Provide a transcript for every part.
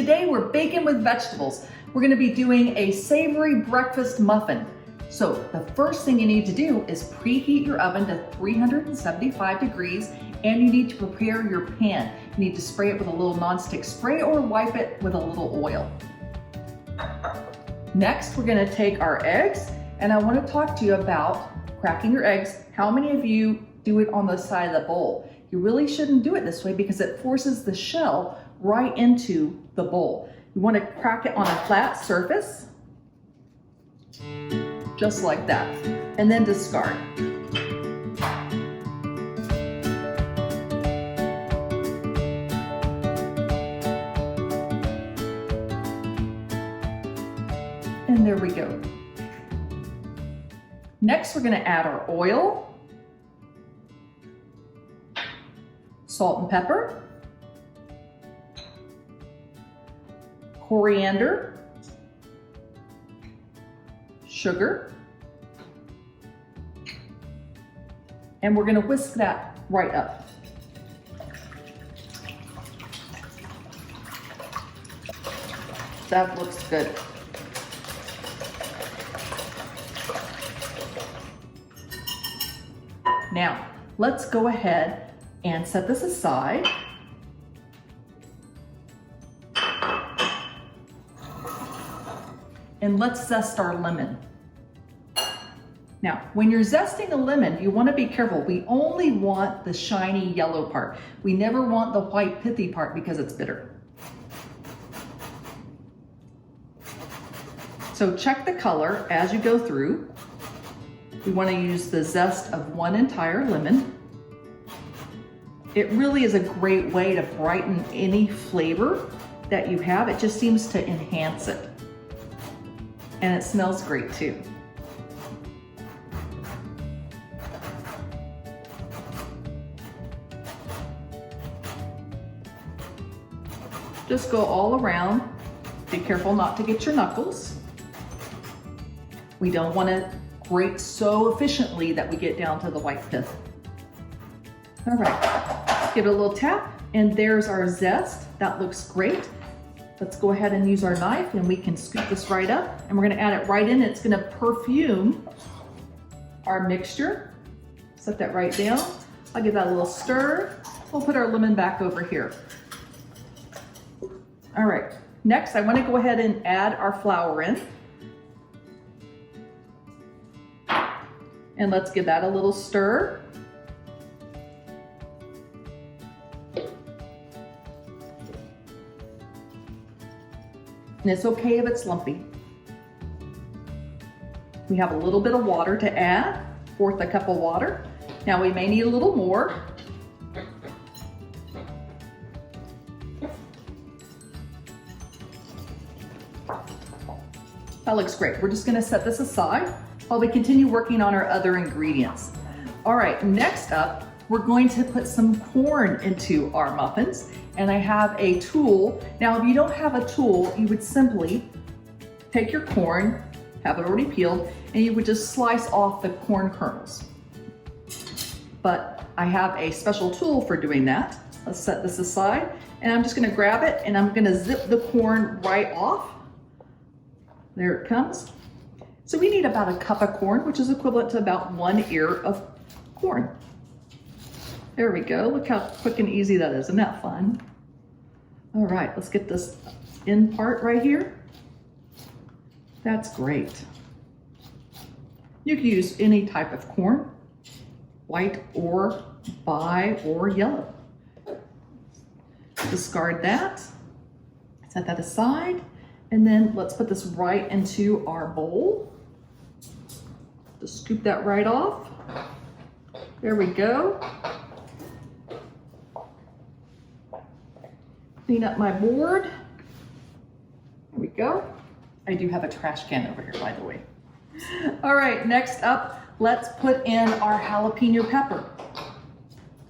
today we're baking with vegetables. We're gonna be doing a savory breakfast muffin. So the first thing you need to do is preheat your oven to 375 degrees, and you need to prepare your pan. You need to spray it with a little nonstick spray or wipe it with a little oil. Next, we're gonna take our eggs, and I wanna talk to you about cracking your eggs. How many of you do it on the side of the bowl? You really shouldn't do it this way because it forces the shell right into the bowl. You want to crack it on a flat surface, just like that, and then discard. And there we go. Next, we're going to add our oil, salt and pepper, coriander, sugar, and we're going to whisk that right up. That looks good. Now, let's go ahead and set this aside. And let's zest our lemon. Now, when you're zesting a lemon, you want to be careful. We only want the shiny yellow part. We never want the white pithy part because it's bitter. So check the color as you go through. We want to use the zest of one entire lemon. It really is a great way to brighten any flavor that you have. It just seems to enhance it. And it smells great too. Just go all around. Be careful not to get your knuckles. We don't want to grate so efficiently that we get down to the white pith. All right, give it a little tap, and there's our zest. That looks great. Let's go ahead and use our knife, and we can scoop this right up, and we're gonna add it right in. It's gonna perfume our mixture. Set that right down. I'll give that a little stir. We'll put our lemon back over here. All right, next I wanna go ahead and add our flour in. And let's give that a little stir. And it's okay if it's lumpy. We have a little bit of water to add, 1/4 cup of water. Now we may need a little more. That looks great. We're just gonna set this aside while we continue working on our other ingredients. All right, next up, we're going to put some corn into our muffins, and I have a tool. Now, if you don't have a tool, you would simply take your corn, have it already peeled, and you would just slice off the corn kernels. But I have a special tool for doing that. Let's set this aside, and I'm just gonna grab it, and I'm gonna zip the corn right off. There it comes. So we need about 1 cup of corn, which is equivalent to about 1 ear of corn. There we go. Look how quick and easy that is. Isn't that fun? All right, let's get this end part right here. That's great. You can use any type of corn, white or bi or yellow. Discard that. Set that aside. And then let's put this right into our bowl. Just scoop that right off. There we go. Clean up my board. There we go. I do have a trash can over here, by the way. All right, next up, let's put in our jalapeno pepper.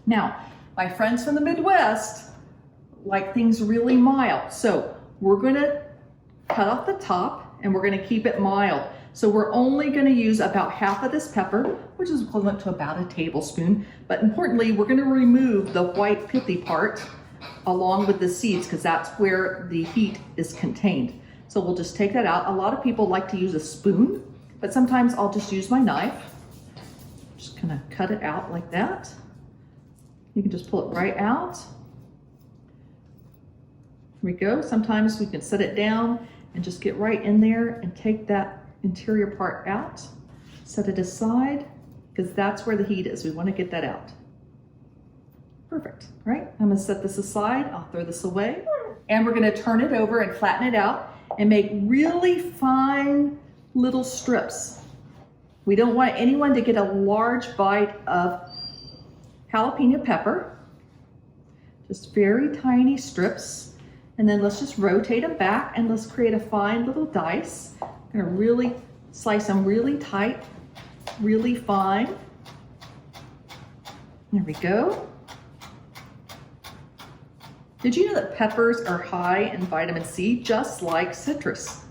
Now, my friends from the Midwest like things really mild. So we're gonna cut off the top and we're gonna keep it mild. So we're only gonna use about half of this pepper, which is equivalent to about a tablespoon. But importantly, we're gonna remove the white pithy part along with the seeds because that's where the heat is contained. So we'll just take that out. A lot of people like to use a spoon, but sometimes I'll just use my knife. Just kind of cut it out like that. You can just pull it right out. Here we go. Sometimes we can set it down and just get right in there and take that interior part out. Set it aside because that's where the heat is. We want to get that out. Perfect, right? I'm gonna set this aside. I'll throw this away. And we're gonna turn it over and flatten it out and make really fine little strips. We don't want anyone to get a large bite of jalapeno pepper. Just very tiny strips. And then let's just rotate them back and let's create a fine little dice. I'm gonna really slice them really tight, really fine. There we go. Did you know that peppers are high in vitamin C, just like citrus?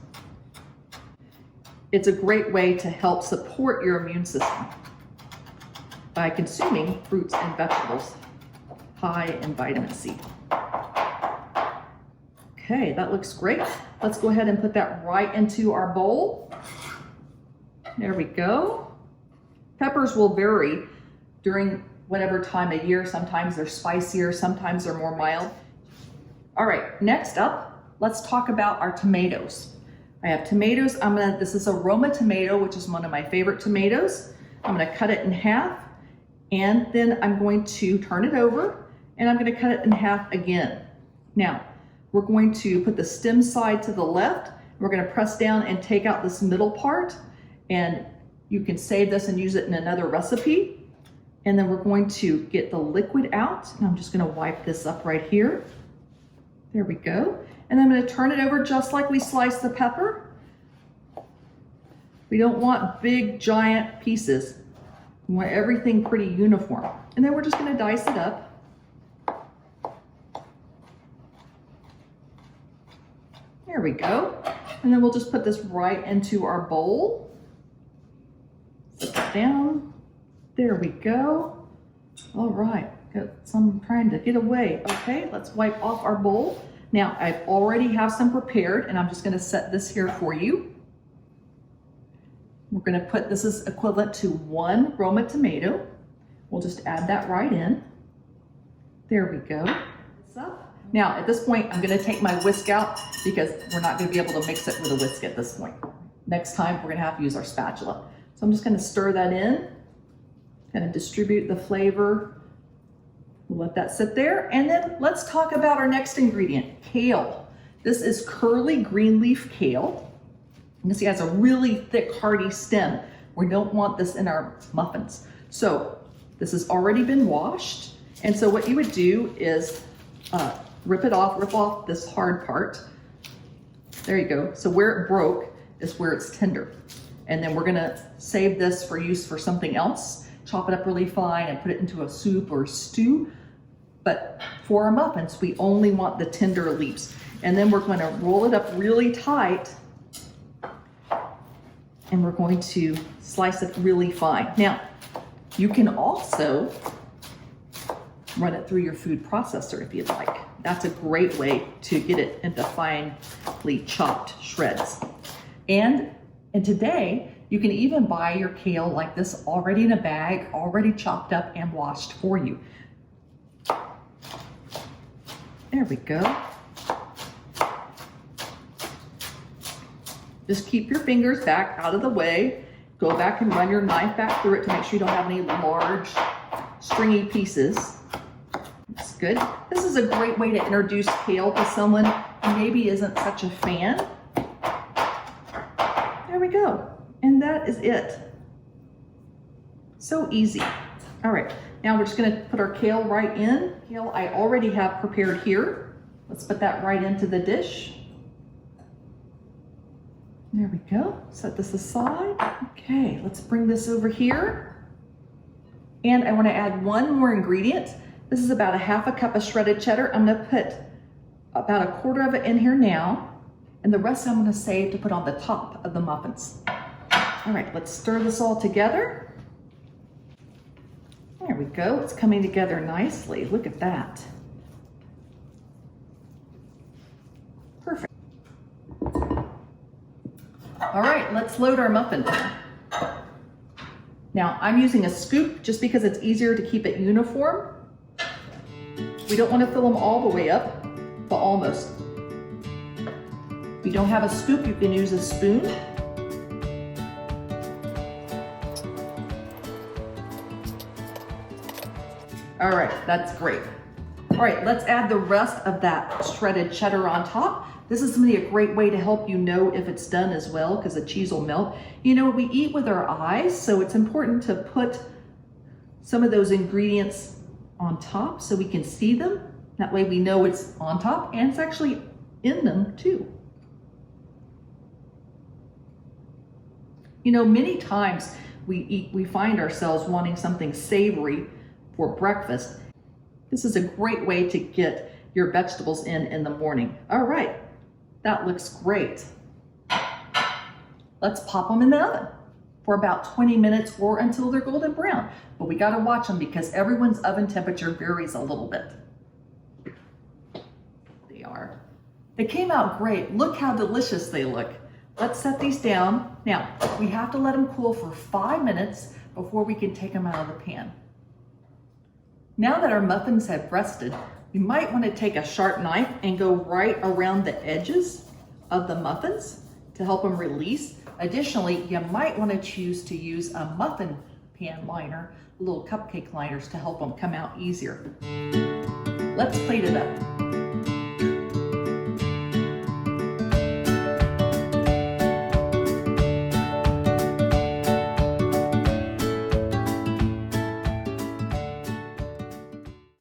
It's a great way to help support your immune system by consuming fruits and vegetables high in vitamin C. Okay, that looks great. Let's go ahead and put that right into our bowl. There we go. Peppers will vary during whatever time of year. Sometimes they're spicier, sometimes they're more mild. All right, next up, let's talk about our tomatoes. I have tomatoes. This is a Roma tomato, which is one of my favorite tomatoes. I'm gonna cut it in half, and then I'm going to turn it over, and I'm gonna cut it in half again. Now, we're going to put the stem side to the left. We're gonna press down and take out this middle part, and you can save this and use it in another recipe. And then we're going to get the liquid out, and I'm just gonna wipe this up right here. There we go. And then I'm gonna turn it over just like we sliced the pepper. We don't want big, giant pieces. We want everything pretty uniform. And then we're just gonna dice it up. There we go. And then we'll just put this right into our bowl. Set that down. There we go. All right. Got some trying to get away. Okay, let's wipe off our bowl. Now, I already have some prepared, and I'm just gonna set this here for you. We're gonna put, this is equivalent to 1 Roma tomato. We'll just add that right in. There we go. Now, at this point, I'm gonna take my whisk out because we're not gonna be able to mix it with a whisk at this point. Next time, we're gonna have to use our spatula. So I'm just gonna stir that in, kind of distribute the flavor. We'll let that sit there. And then let's talk about our next ingredient, kale. This is curly green leaf kale. And this has a really thick, hardy stem. We don't want this in our muffins. So this has already been washed. And so what you would do is rip off this hard part. There you go. So where it broke is where it's tender. And then we're gonna save this for use for something else. Chop it up really fine and put it into a soup or stew. But for our muffins, we only want the tender leaves. And then we're going to roll it up really tight, and we're going to slice it really fine. Now, you can also run it through your food processor if you'd like. That's a great way to get it into finely chopped shreds. And today, you can even buy your kale like this already in a bag, already chopped up and washed for you. There we go. Just keep your fingers back out of the way. Go back and run your knife back through it to make sure you don't have any large, stringy pieces. That's good. This is a great way to introduce kale to someone who maybe isn't such a fan. There we go. And that is it. So easy. All right, now we're just gonna put our kale right in. Kale I already have prepared here. Let's put that right into the dish. There we go, set this aside. Okay, let's bring this over here. And I wanna add one more ingredient. This is about 1/2 cup of shredded cheddar. I'm gonna put about 1/4 of it in here now, and the rest I'm gonna save to put on the top of the muffins. All right, let's stir this all together. There we go, it's coming together nicely. Look at that. let's load our muffin pan. Now, I'm using a scoop just because it's easier to keep it uniform. We don't want to fill them all the way up, but almost. If you don't have a scoop, you can use a spoon. All right, that's great. All right, let's add the rest of that shredded cheddar on top. This is gonna be a great way to help you know if it's done as well, because the cheese will melt. You know, we eat with our eyes, so it's important to put some of those ingredients on top so we can see them. That way we know it's on top and it's actually in them too. You know, many times we find ourselves wanting something savory for breakfast. This is a great way to get your vegetables in the morning. All right, that looks great. Let's pop them in the oven for about 20 minutes or until they're golden brown. But we gotta watch them because everyone's oven temperature varies a little bit. They came out great. Look how delicious they look. Let's set these down. Now, we have to let them cool for 5 minutes before we can take them out of the pan. Now that our muffins have rested, you might want to take a sharp knife and go right around the edges of the muffins to help them release. Additionally, you might want to choose to use a muffin pan liner, little cupcake liners, to help them come out easier. Let's plate it up.